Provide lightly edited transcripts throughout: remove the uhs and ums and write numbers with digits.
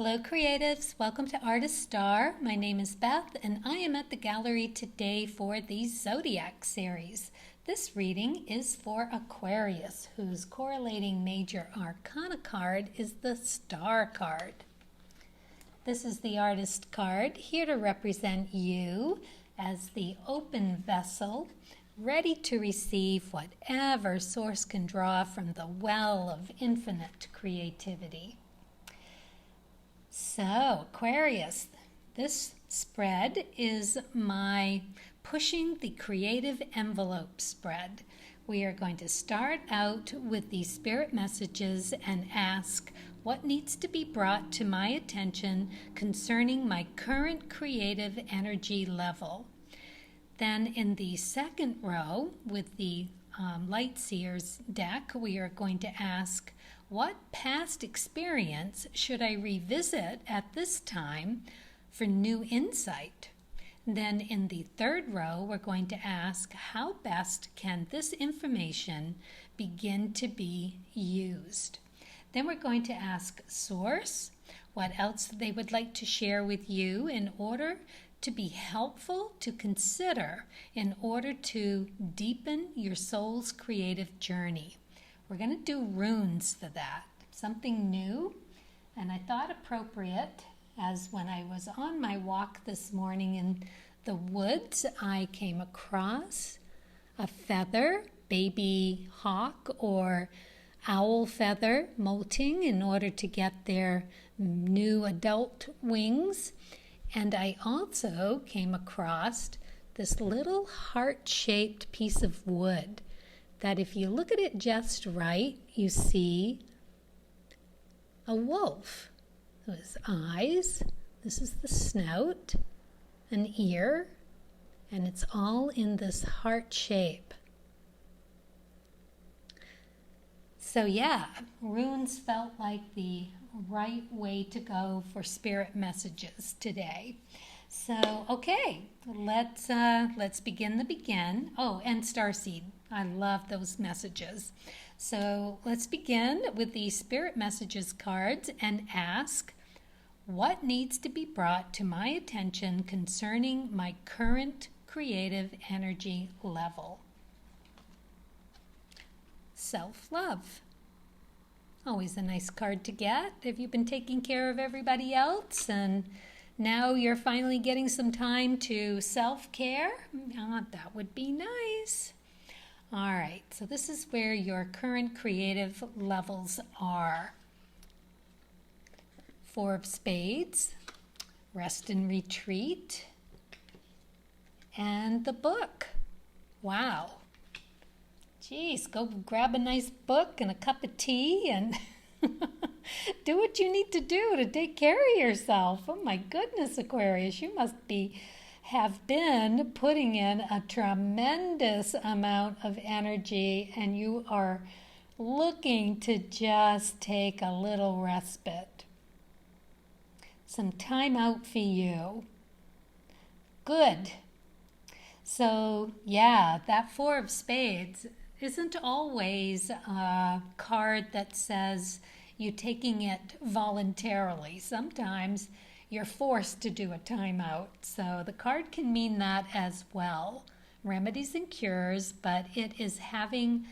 Hello creatives, welcome to Artist Star. My name is Beth and I am at the gallery today for the Zodiac series. This reading is for Aquarius, whose correlating major arcana card is the Star card. This is the Artist card, here to represent you as the open vessel, ready to receive whatever source can draw from the well of infinite creativity. So, Aquarius, this spread is my Pushing the Creative Envelope spread. We are going to start out with the spirit messages and ask what needs to be brought to my attention concerning my current creative energy level. Then in the second row with the Light Seers deck, we are going to ask, what past experience should I revisit at this time for new insight? Then in the third row, we're going to ask, how best can this information begin to be used? Then we're going to ask Source what else they would like to share with you in order to be helpful to consider in order to deepen your soul's creative journey. We're going to do runes for that, something new, and I thought appropriate as when I was on my walk this morning in the woods, I came across a feather, baby hawk or owl feather molting in order to get their new adult wings. And I also came across this little heart-shaped piece of wood that if you look at it just right, you see a wolf. His eyes, this is the snout, an ear, and it's all in this heart shape. So yeah, runes felt like the right way to go for spirit messages today. So okay, let's begin the begin. Oh, and starseed. I love those messages. So let's begin with the spirit messages cards and ask, what needs to be brought to my attention concerning my current creative energy level? Self-love. Always a nice card to get. Have you been taking care of everybody else and now you're finally getting some time to self-care? That would be nice. All right, so this is where your current creative levels are. Four of Spades, Rest and Retreat, and the book. Wow. Geez, go grab a nice book and a cup of tea and do what you need to do to take care of yourself. Oh my goodness, Aquarius, you must have been putting in a tremendous amount of energy and you are looking to just take a little respite. Some time out for you. Good. So yeah, that Four of Spades isn't always a card that says you're taking it voluntarily. Sometimes you're forced to do a timeout. So the card can mean that as well. Remedies and cures, but it is having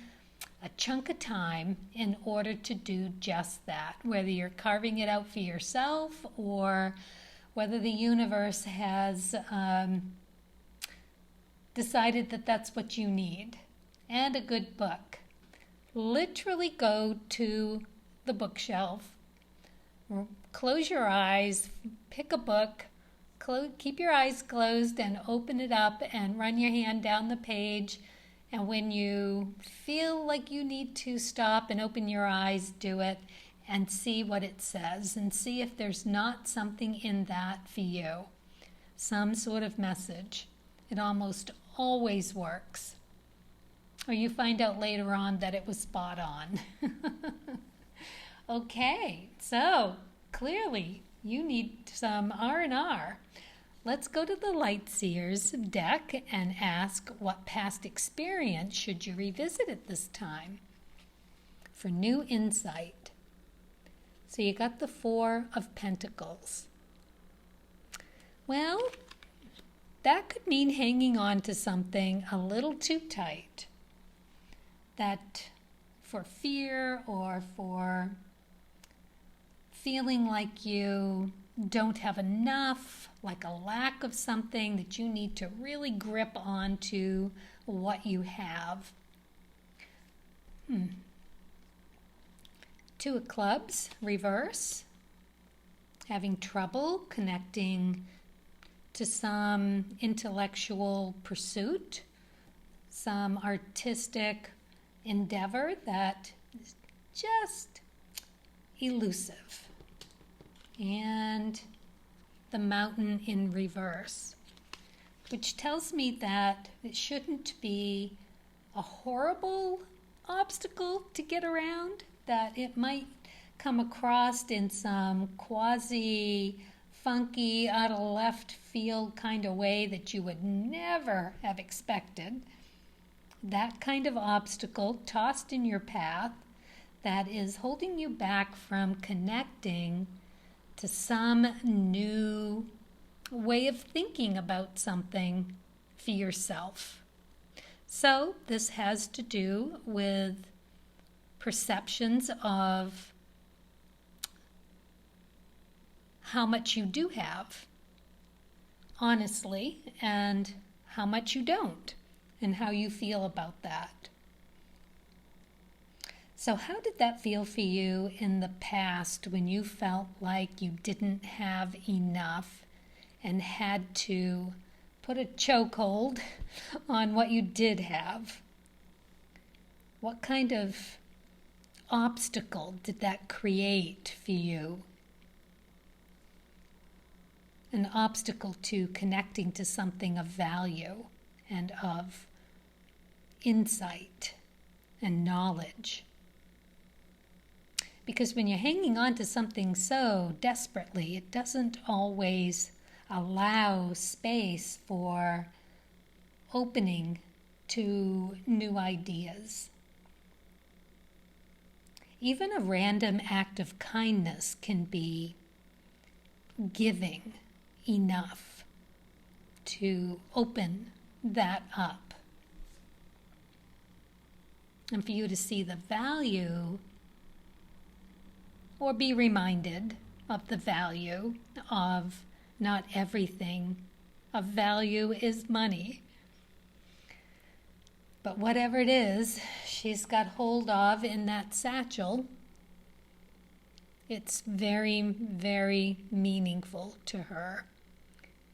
a chunk of time in order to do just that. Whether you're carving it out for yourself or whether the universe has decided that that's what you need. And a good book. Literally go to the bookshelf, close your eyes, pick a book, keep your eyes closed and open it up and run your hand down the page. And when you feel like you need to stop and open your eyes, do it and see what it says and see if there's not something in that for you. Some sort of message. It almost always works. Or you find out later on that it was spot on. Okay, so clearly you need some R&R. Let's go to the Light Seers deck and ask, what past experience should you revisit at this time for new insight? So you got the Four of Pentacles. Well, that could mean hanging on to something a little too tight. That for fear or for feeling like you don't have enough, like a lack of something, that you need to really grip onto what you have. Two of Clubs, reverse. Having trouble connecting to some intellectual pursuit, some artistic endeavor that is just elusive. And the Mountain in reverse, which tells me that it shouldn't be a horrible obstacle to get around, that it might come across in some quasi funky, out of left field kind of way that you would never have expected. That kind of obstacle tossed in your path that is holding you back from connecting to some new way of thinking about something for yourself. So this has to do with perceptions of how much you do have, honestly, and how much you don't, and how you feel about that. So how did that feel for you in the past when you felt like you didn't have enough and had to put a chokehold on what you did have? What kind of obstacle did that create for you? An obstacle to connecting to something of value and of insight and knowledge. Because when you're hanging on to something so desperately, it doesn't always allow space for opening to new ideas. Even a random act of kindness can be giving enough to open that up. And for you to see the value, or be reminded of the value of not everything of value is money. But whatever it is she's got hold of in that satchel, it's very, very meaningful to her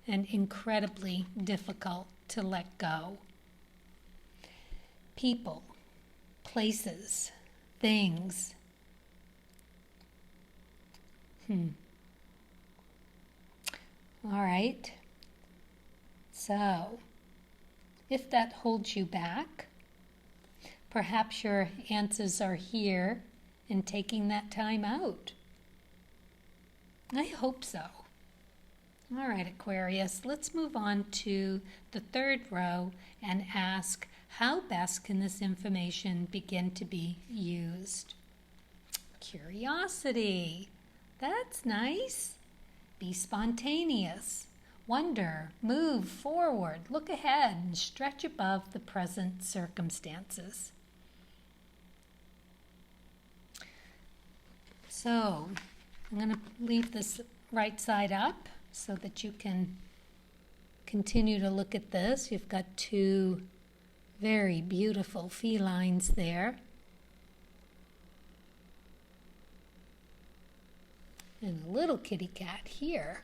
and incredibly difficult to let go. People, places, things. All right. So, if that holds you back, perhaps your answers are here in taking that time out. I hope so. All right, Aquarius, let's move on to the third row and ask, how best can this information begin to be used? Curiosity. That's nice. Be spontaneous. Wonder, move forward, look ahead, and stretch above the present circumstances. So, I'm going to leave this right side up so that you can continue to look at this. You've got two very beautiful felines there. And a little kitty cat here.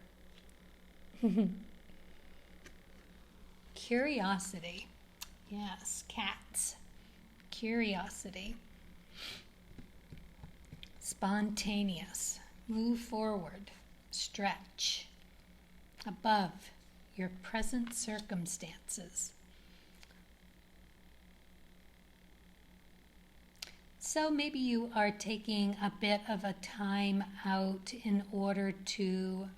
Curiosity. Yes, cats. Curiosity. Spontaneous. Move forward. Stretch. Above your present circumstances. So maybe you are taking a bit of a time out in order to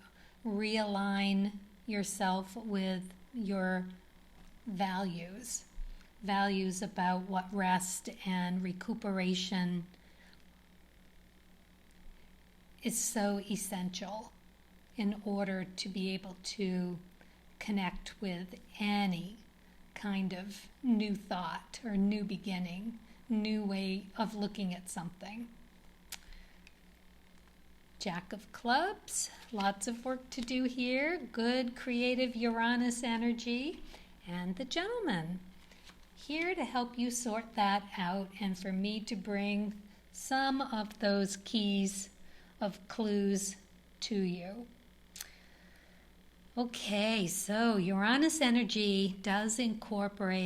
realign yourself with your values. Values about what rest and recuperation is so essential in order to be able to connect with any kind of new thought or new beginning, new way of looking at something. Jack of Clubs, lots of work to do here. Good creative Uranus energy. And the Gentleman, here to help you sort that out and for me to bring some of those keys of clues to you. Okay, so Uranus energy does encompass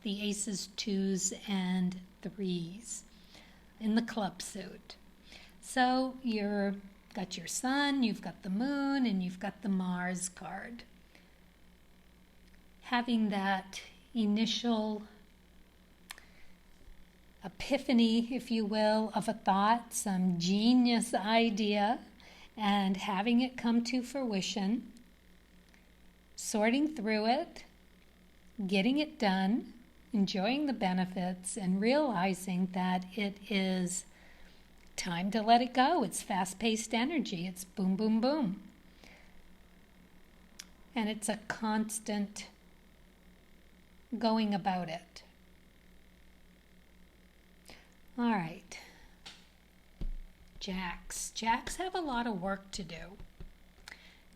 the aces, twos, and threes in the club suit. So you've got your sun, you've got the moon, and you've got the Mars card. Having that initial epiphany, if you will, of a thought, some genius idea, and having it come to fruition, sorting through it, getting it done, enjoying the benefits, and realizing that it is time to let it go. It's fast-paced energy. It's boom, boom, boom. And it's a constant going about it. All right. Jacks. Jacks have a lot of work to do.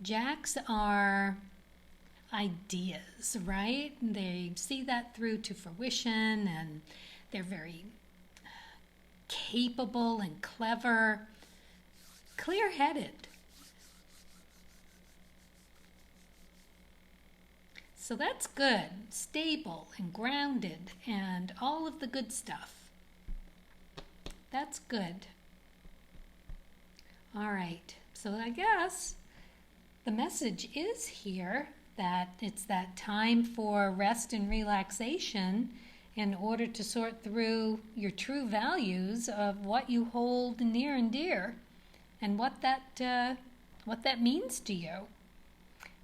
Jacks are ideas, right? They see that through to fruition, and they're very capable and clever, clear-headed. So that's good, stable and grounded and all of the good stuff. That's good. All right, so I guess the message is here that it's that time for rest and relaxation in order to sort through your true values of what you hold near and dear and what that means to you.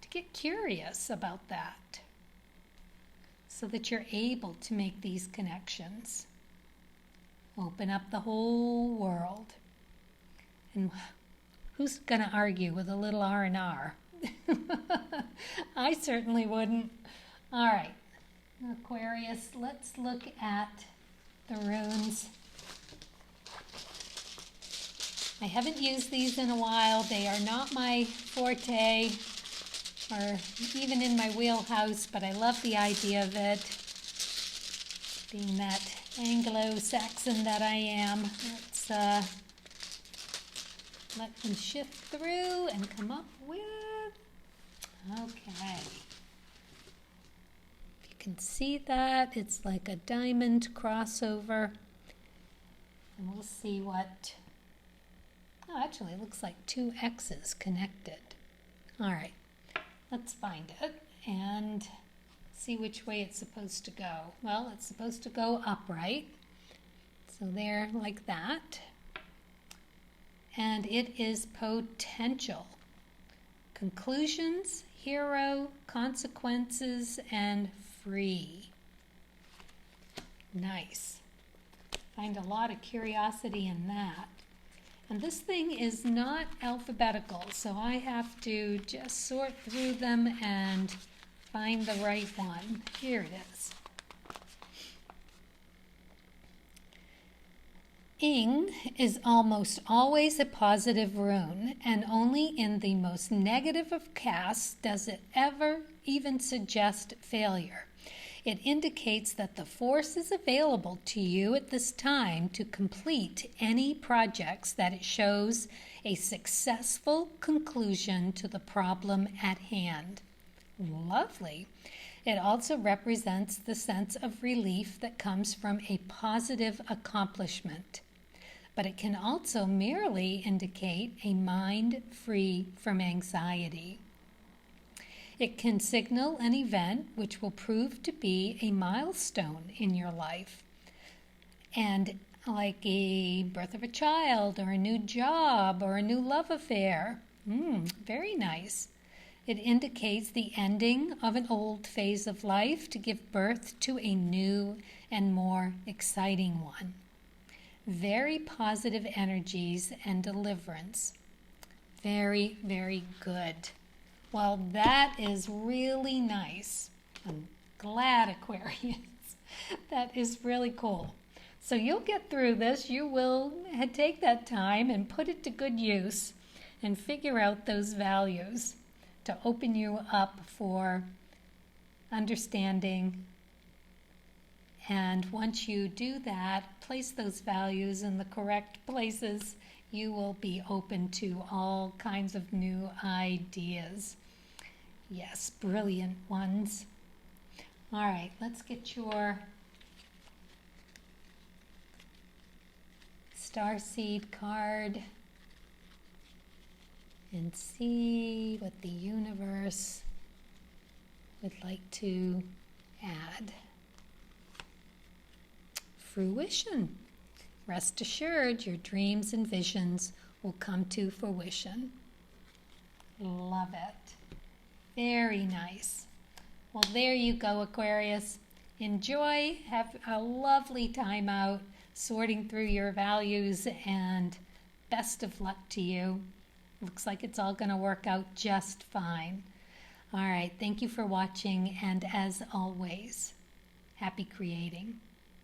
To get curious about that so that you're able to make these connections. Open up the whole world. And who's going to argue with a little R&R? I certainly wouldn't. All right. Aquarius, let's look at the runes. I haven't used these in a while. They are not my forte or even in my wheelhouse, but I love the idea of it. Being that Anglo-Saxon that I am, let's let them shift through and come up with, okay. Can see that it's like a diamond crossover, and we'll see what, oh, actually it looks like two X's connected. All right, let's find it and see which way it's supposed to go. Well, it's supposed to go upright, so there, like that, and it is potential, conclusions, hero, consequences, and free. Nice. Find a lot of curiosity in that. And this thing is not alphabetical, so I have to just sort through them and find the right one. Here it is. Ing is almost always a positive rune, and only in the most negative of casts does it ever even suggest failure. It indicates that the force is available to you at this time to complete any projects that it shows a successful conclusion to the problem at hand. Lovely. It also represents the sense of relief that comes from a positive accomplishment. But it can also merely indicate a mind free from anxiety. It can signal an event which will prove to be a milestone in your life. And like a birth of a child or a new job or a new love affair. Very nice. It indicates the ending of an old phase of life to give birth to a new and more exciting one. very positive energies and deliverance. Very, very good. Well, that is really nice. I'm glad, Aquarius. That is really cool. So you'll get through this. You will take that time and put it to good use and figure out those values to open you up for understanding. And once you do that, place those values in the correct places, you will be open to all kinds of new ideas. Yes, brilliant ones. All right, let's get your starseed card and see what the universe would like to add. Fruition. Rest assured, your dreams and visions will come to fruition. Love it. Very nice. Well, there you go, Aquarius. Enjoy. Have a lovely time out sorting through your values, and best of luck to you. Looks like it's all going to work out just fine. All right. Thank you for watching, and as always, happy creating.